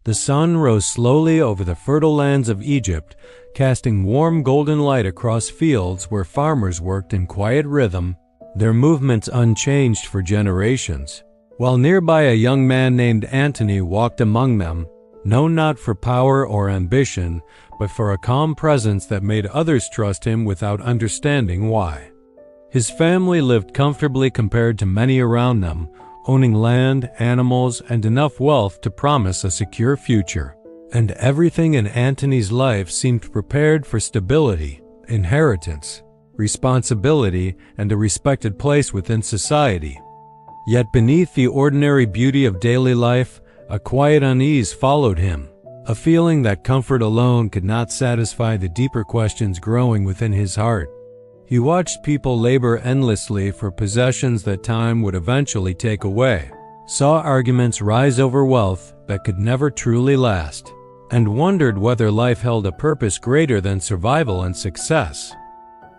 The sun rose slowly over the fertile lands of Egypt, casting warm golden light across fields where farmers worked in quiet rhythm, their movements unchanged for generations, while nearby a young man named Antony walked among them, known not for power or ambition, but for a calm presence that made others trust him without understanding why. His family lived comfortably compared to many around them, owning land, animals, and enough wealth to promise a secure future. And everything in Antony's life seemed prepared for stability, inheritance, responsibility, and a respected place within society. Yet beneath the ordinary beauty of daily life, a quiet unease followed him, a feeling that comfort alone could not satisfy the deeper questions growing within his heart. He watched people labor endlessly for possessions that time would eventually take away, saw arguments rise over wealth that could never truly last, and wondered whether life held a purpose greater than survival and success.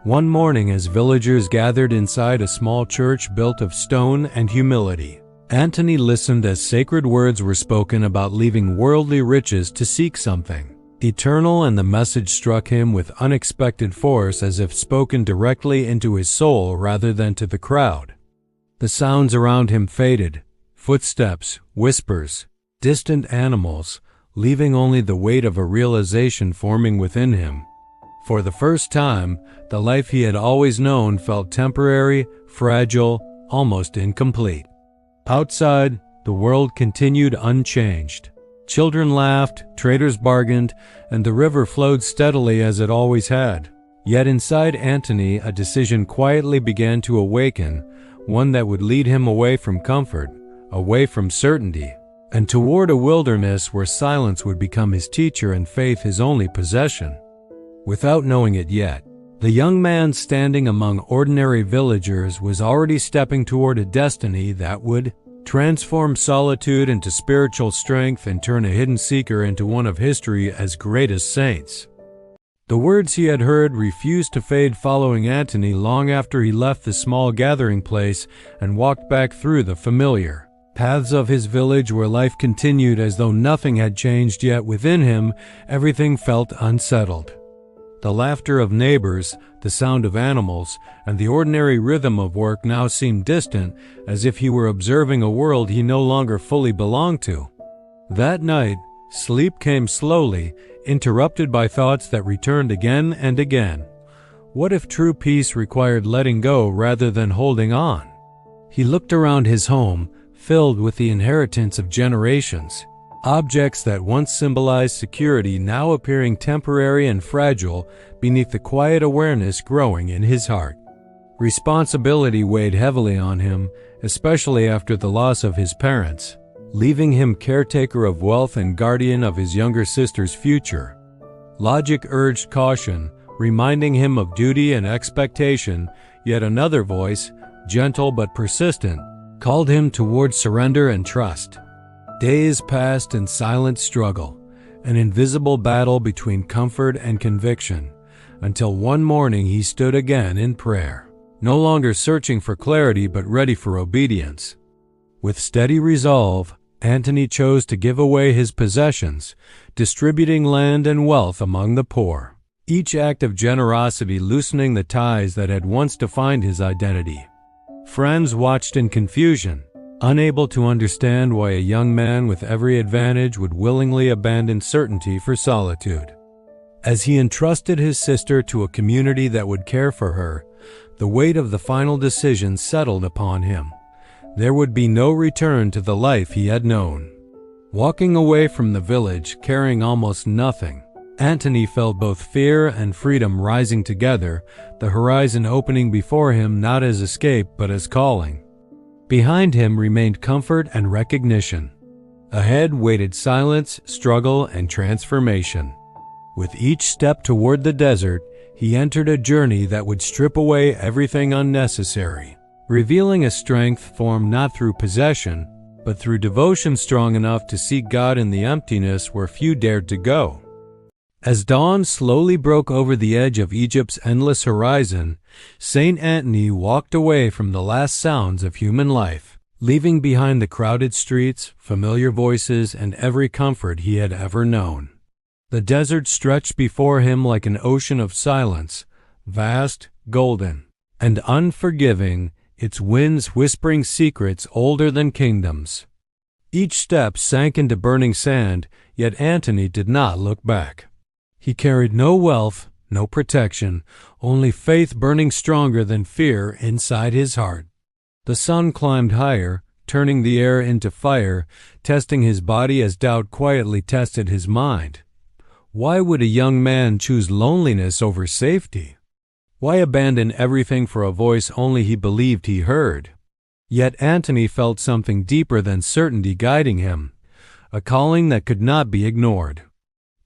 One morning, as villagers gathered inside a small church built of stone and humility, Antony listened as sacred words were spoken about leaving worldly riches to seek something eternal, and the message struck him with unexpected force, as if spoken directly into his soul rather than to the crowd. The sounds around him faded, footsteps, whispers, distant animals, leaving only the weight of a realization forming within him. For the first time, the life he had always known felt temporary, fragile, almost incomplete. Outside, the world continued unchanged. Children laughed, traders bargained, and the river flowed steadily as it always had. Yet inside Antony, a decision quietly began to awaken, one that would lead him away from comfort, away from certainty, and toward a wilderness where silence would become his teacher and faith his only possession. Without knowing it yet, the young man standing among ordinary villagers was already stepping toward a destiny that would transform solitude into spiritual strength and turn a hidden seeker into one of history's greatest saints. The words he had heard refused to fade following Antony long after he left the small gathering place and walked back through the familiar paths of his village, where life continued as though nothing had changed, yet within him everything felt unsettled. The laughter of neighbors, the sound of animals, and the ordinary rhythm of work now seemed distant, as if he were observing a world he no longer fully belonged to. That night, sleep came slowly, interrupted by thoughts that returned again and again. What if true peace required letting go rather than holding on? He looked around his home, filled with the inheritance of generations. Objects that once symbolized security now appearing temporary and fragile beneath the quiet awareness growing in his heart. Responsibility weighed heavily on him, especially after the loss of his parents, leaving him caretaker of wealth and guardian of his younger sister's future. Logic urged caution, reminding him of duty and expectation, yet another voice, gentle but persistent, called him toward surrender and trust. Days passed in silent struggle, an invisible battle between comfort and conviction, until one morning he stood again in prayer, no longer searching for clarity but ready for obedience. With steady resolve, Antony chose to give away his possessions, distributing land and wealth among the poor, each act of generosity loosening the ties that had once defined his identity. Friends watched in confusion, unable to understand why a young man with every advantage would willingly abandon certainty for solitude. As he entrusted his sister to a community that would care for her, the weight of the final decision settled upon him. There would be no return to the life he had known. Walking away from the village, carrying almost nothing, Antony felt both fear and freedom rising together, the horizon opening before him not as escape but as calling. Behind him remained comfort and recognition. Ahead waited silence, struggle, and transformation. With each step toward the desert, he entered a journey that would strip away everything unnecessary, revealing a strength formed not through possession, but through devotion strong enough to seek God in the emptiness where few dared to go. As dawn slowly broke over the edge of Egypt's endless horizon, Saint Antony walked away from the last sounds of human life, leaving behind the crowded streets, familiar voices, and every comfort he had ever known. The desert stretched before him like an ocean of silence, vast, golden, and unforgiving, its winds whispering secrets older than kingdoms. Each step sank into burning sand, yet Antony did not look back. He carried no wealth, no protection, only faith burning stronger than fear inside his heart. The sun climbed higher, turning the air into fire, testing his body as doubt quietly tested his mind. Why would a young man choose loneliness over safety? Why abandon everything for a voice only he believed he heard? Yet Antony felt something deeper than certainty guiding him, a calling that could not be ignored.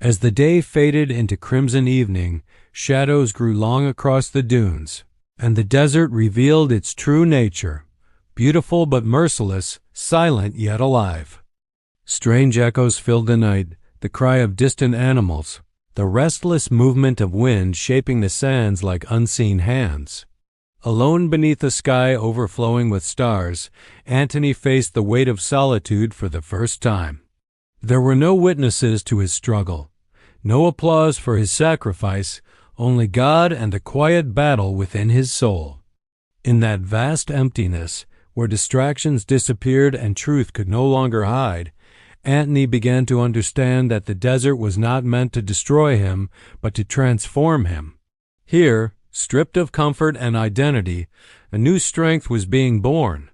As the day faded into crimson evening, shadows grew long across the dunes, and the desert revealed its true nature, beautiful but merciless, silent yet alive. Strange echoes filled the night, the cry of distant animals, the restless movement of wind shaping the sands like unseen hands. Alone beneath a sky overflowing with stars, Antony faced the weight of solitude for the first time. There were no witnesses to his struggle, no applause for his sacrifice, only God and a quiet battle within his soul. In that vast emptiness, where distractions disappeared and truth could no longer hide, Antony began to understand that the desert was not meant to destroy him, but to transform him. Here, stripped of comfort and identity, a new strength was being born,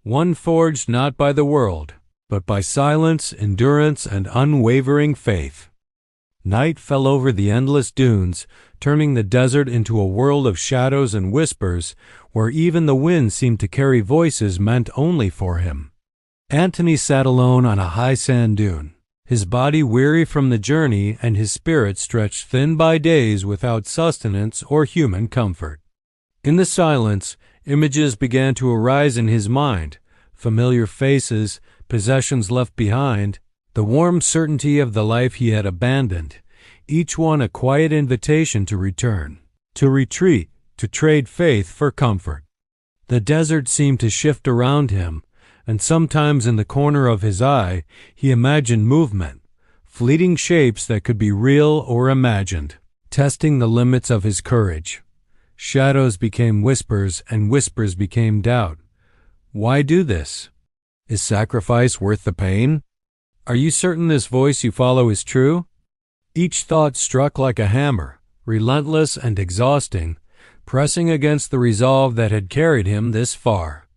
one forged not by the world, but by silence, endurance, and unwavering faith. Night fell over the endless dunes, turning the desert into a world of shadows and whispers, where even the wind seemed to carry voices meant only for him. Antony sat alone on a high sand dune, his body weary from the journey and his spirit stretched thin by days without sustenance or human comfort. In the silence, images began to arise in his mind, familiar faces, possessions left behind, the warm certainty of the life he had abandoned, each one a quiet invitation to return, to retreat, to trade faith for comfort. The desert seemed to shift around him, and sometimes in the corner of his eye he imagined movement, fleeting shapes that could be real or imagined, testing the limits of his courage. Shadows became whispers, and whispers became doubt. Why do this? Is sacrifice worth the pain? Are you certain this voice you follow is true? Each thought struck like a hammer, relentless and exhausting, pressing against the resolve that had carried him this far.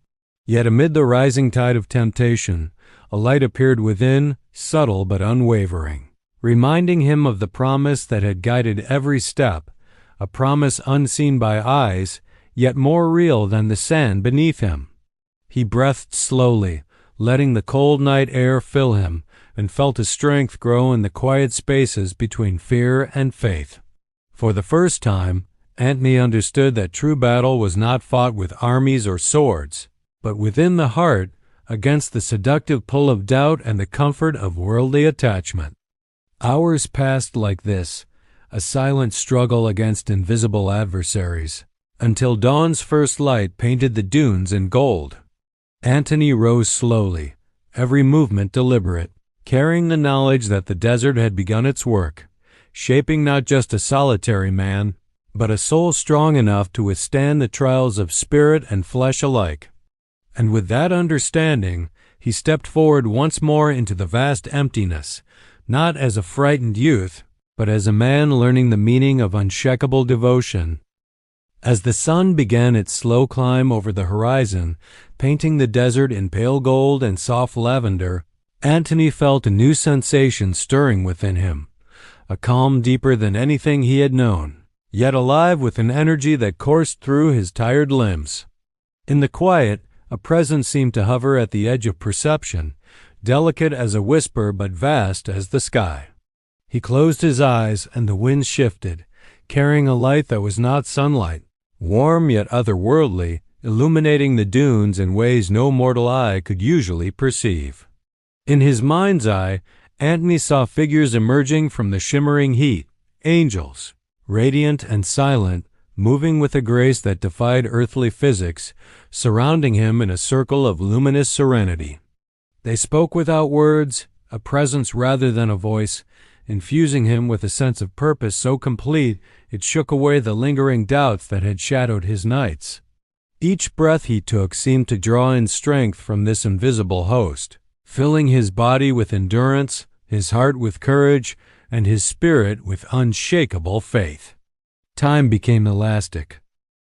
Yet amid the rising tide of temptation, a light appeared within, subtle but unwavering, reminding him of the promise that had guided every step, a promise unseen by eyes, yet more real than the sand beneath him. He breathed slowly, letting the cold night air fill him, and felt his strength grow in the quiet spaces between fear and faith. For the first time, Antony understood that true battle was not fought with armies or swords, but within the heart, against the seductive pull of doubt and the comfort of worldly attachment. Hours passed like this, a silent struggle against invisible adversaries, until dawn's first light painted the dunes in gold. Antony rose slowly, every movement deliberate, carrying the knowledge that the desert had begun its work, shaping not just a solitary man, but a soul strong enough to withstand the trials of spirit and flesh alike. And with that understanding, he stepped forward once more into the vast emptiness, not as a frightened youth, but as a man learning the meaning of unshakable devotion. As the sun began its slow climb over the horizon, painting the desert in pale gold and soft lavender, Antony felt a new sensation stirring within him, a calm deeper than anything he had known, yet alive with an energy that coursed through his tired limbs. In the quiet, a presence seemed to hover at the edge of perception, delicate as a whisper but vast as the sky. He closed his eyes, and the wind shifted, carrying a light that was not sunlight, warm yet otherworldly, illuminating the dunes in ways no mortal eye could usually perceive. In his mind's eye, Antony saw figures emerging from the shimmering heat, angels, radiant and silent, moving with a grace that defied earthly physics, surrounding him in a circle of luminous serenity. They spoke without words, a presence rather than a voice, infusing him with a sense of purpose so complete it shook away the lingering doubts that had shadowed his nights. Each breath he took seemed to draw in strength from this invisible host, filling his body with endurance, his heart with courage, and his spirit with unshakable faith. Time became elastic.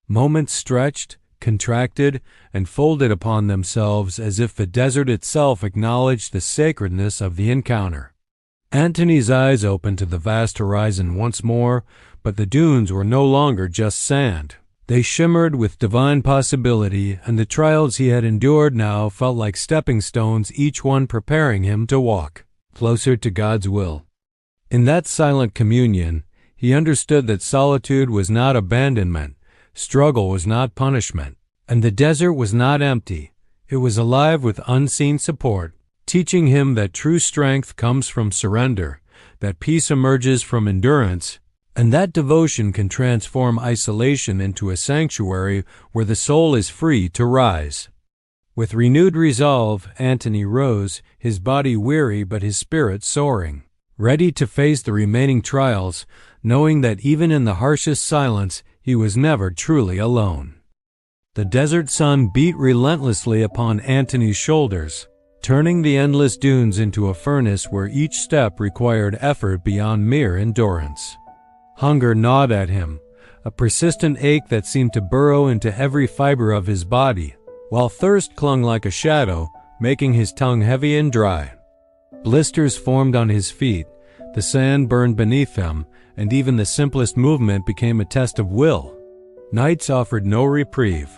Moments stretched, contracted, and folded upon themselves as if the desert itself acknowledged the sacredness of the encounter. Antony's eyes opened to the vast horizon once more, but the dunes were no longer just sand. They shimmered with divine possibility, and the trials he had endured now felt like stepping stones, each one preparing him to walk closer to God's will. In that silent communion, he understood that solitude was not abandonment, struggle was not punishment, and the desert was not empty. It was alive with unseen support, teaching him that true strength comes from surrender, that peace emerges from endurance, and that devotion can transform isolation into a sanctuary where the soul is free to rise. With renewed resolve, Antony rose, his body weary but his spirit soaring, ready to face the remaining trials, knowing that even in the harshest silence he was never truly alone. The desert sun beat relentlessly upon Antony's shoulders, turning the endless dunes into a furnace where each step required effort beyond mere endurance. Hunger gnawed at him, a persistent ache that seemed to burrow into every fiber of his body, while thirst clung like a shadow, making his tongue heavy and dry. Blisters formed on his feet, the sand burned beneath them, and even the simplest movement became a test of will. Nights offered no reprieve.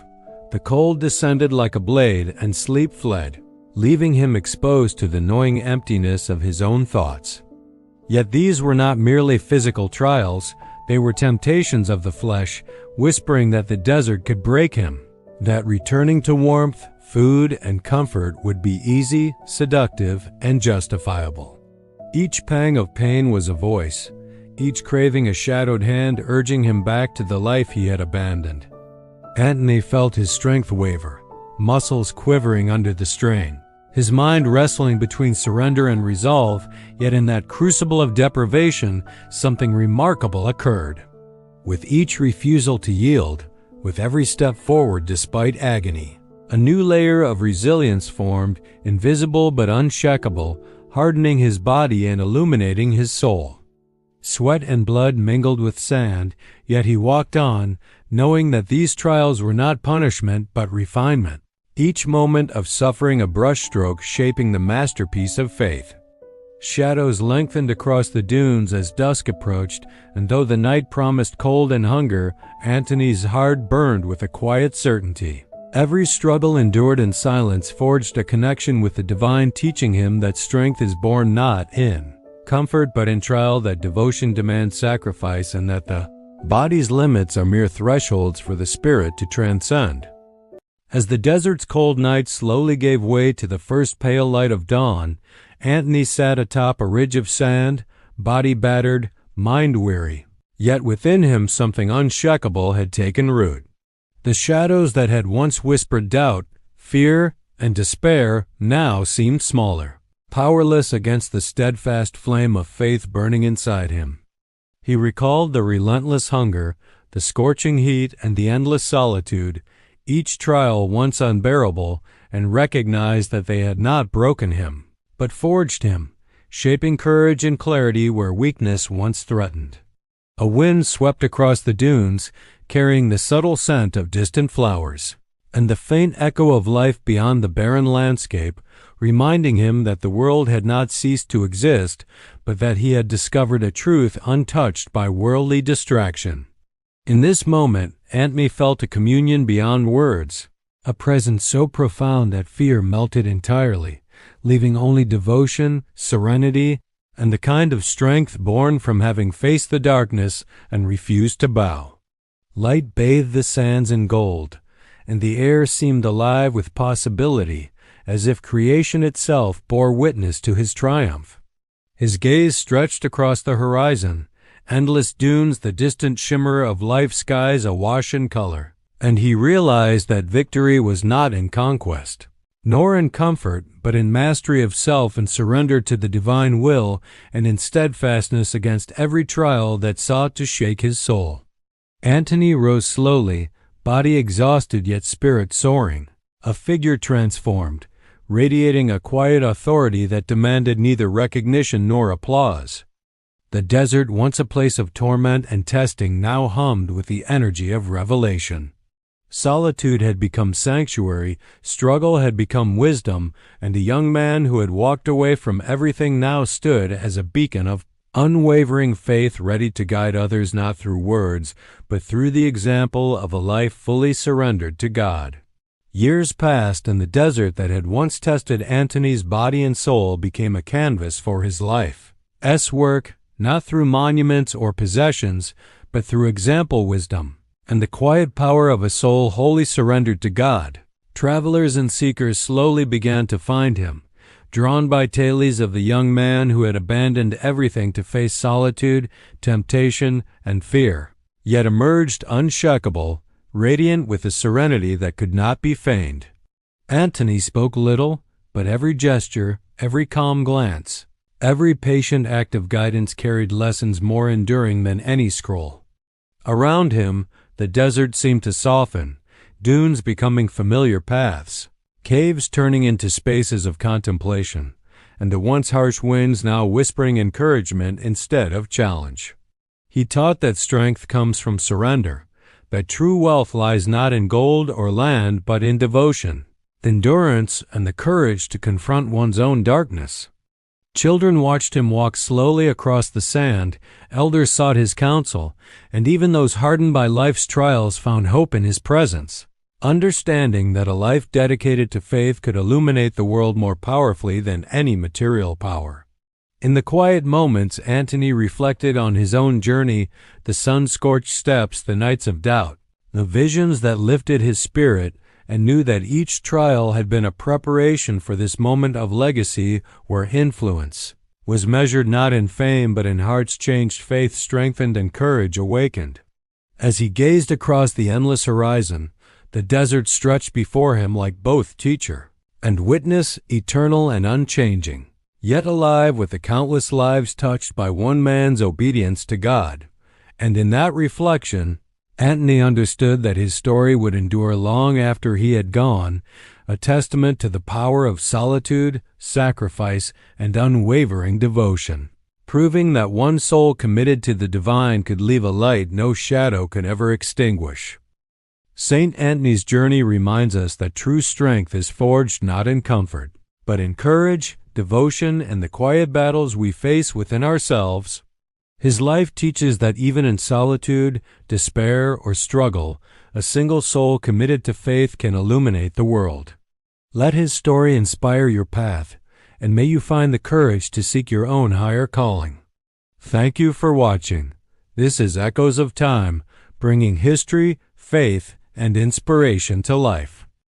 The cold descended like a blade, and sleep fled, leaving him exposed to the gnawing emptiness of his own thoughts. Yet these were not merely physical trials, they were temptations of the flesh, whispering that the desert could break him, that returning to warmth, food, and comfort would be easy, seductive, and justifiable. Each pang of pain was a voice, each craving a shadowed hand urging him back to the life he had abandoned. Antony felt his strength waver, muscles quivering under the strain, his mind wrestling between surrender and resolve, yet in that crucible of deprivation, something remarkable occurred. With each refusal to yield, with every step forward despite agony, a new layer of resilience formed, invisible but unshakable, hardening his body and illuminating his soul. Sweat and blood mingled with sand, yet he walked on, knowing that these trials were not punishment but refinement, each moment of suffering a brushstroke shaping the masterpiece of faith. Shadows lengthened across the dunes as dusk approached, and though the night promised cold and hunger, Antony's heart burned with a quiet certainty. Every struggle endured in silence forged a connection with the divine, teaching him that strength is born not in comfort but in trial, that devotion demands sacrifice, and that the body's limits are mere thresholds for the spirit to transcend. As the desert's cold night slowly gave way to the first pale light of dawn, Antony sat atop a ridge of sand, body battered, mind weary. Yet within him something unshakable had taken root. The shadows that had once whispered doubt, fear, and despair now seemed smaller, powerless against the steadfast flame of faith burning inside him. He recalled the relentless hunger, the scorching heat, and the endless solitude, each trial once unbearable, and recognized that they had not broken him, but forged him, shaping courage and clarity where weakness once threatened. A wind swept across the dunes, carrying the subtle scent of distant flowers, and the faint echo of life beyond the barren landscape, reminding him that the world had not ceased to exist, but that he had discovered a truth untouched by worldly distraction. In this moment, Antony felt a communion beyond words, a presence so profound that fear melted entirely, leaving only devotion, serenity, and the kind of strength born from having faced the darkness and refused to bow. Light bathed the sands in gold, and the air seemed alive with possibility, as if creation itself bore witness to his triumph. His gaze stretched across the horizon, endless dunes, the distant shimmer of life skies awash in color. And he realized that victory was not in conquest, nor in comfort, but in mastery of self and surrender to the divine will, and in steadfastness against every trial that sought to shake his soul. Antony rose slowly, body exhausted yet spirit soaring, a figure transformed, radiating a quiet authority that demanded neither recognition nor applause. The desert, once a place of torment and testing, now hummed with the energy of revelation. Solitude had become sanctuary, struggle had become wisdom, and the young man who had walked away from everything now stood as a beacon of unwavering faith, ready to guide others not through words, but through the example of a life fully surrendered to God. Years passed, and the desert that had once tested Antony's body and soul became a canvas for his life's work, not through monuments or possessions, but through example, wisdom, and the quiet power of a soul wholly surrendered to God. Travelers and seekers slowly began to find him, drawn by tales of the young man who had abandoned everything to face solitude, temptation, and fear, yet emerged unshakable, radiant with a serenity that could not be feigned. Antony spoke little, but every gesture, every calm glance, every patient act of guidance carried lessons more enduring than any scroll. Around him, the desert seemed to soften, dunes becoming familiar paths, caves turning into spaces of contemplation, and the once harsh winds now whispering encouragement instead of challenge. He taught that strength comes from surrender, that true wealth lies not in gold or land but in devotion, endurance, and the courage to confront one's own darkness. Children watched him walk slowly across the sand, elders sought his counsel, and even those hardened by life's trials found hope in his presence, understanding that a life dedicated to faith could illuminate the world more powerfully than any material power. In the quiet moments, Antony reflected on his own journey, the sun-scorched steps, the nights of doubt, the visions that lifted his spirit, and knew that each trial had been a preparation for this moment of legacy where influence was measured not in fame but in hearts changed, faith strengthened, and courage awakened. As he gazed across the endless horizon, the desert stretched before him like both teacher and witness, eternal and unchanging, yet alive with the countless lives touched by one man's obedience to God. And in that reflection, Antony understood that his story would endure long after he had gone, a testament to the power of solitude, sacrifice, and unwavering devotion, proving that one soul committed to the divine could leave a light no shadow could ever extinguish. Saint Antony's journey reminds us that true strength is forged not in comfort, but in courage, devotion, and the quiet battles we face within ourselves. His life teaches that even in solitude, despair, or struggle, a single soul committed to faith can illuminate the world. Let his story inspire your path, and may you find the courage to seek your own higher calling. Thank you for watching. This is Echoes of Time, bringing history, faith, and inspiration to life.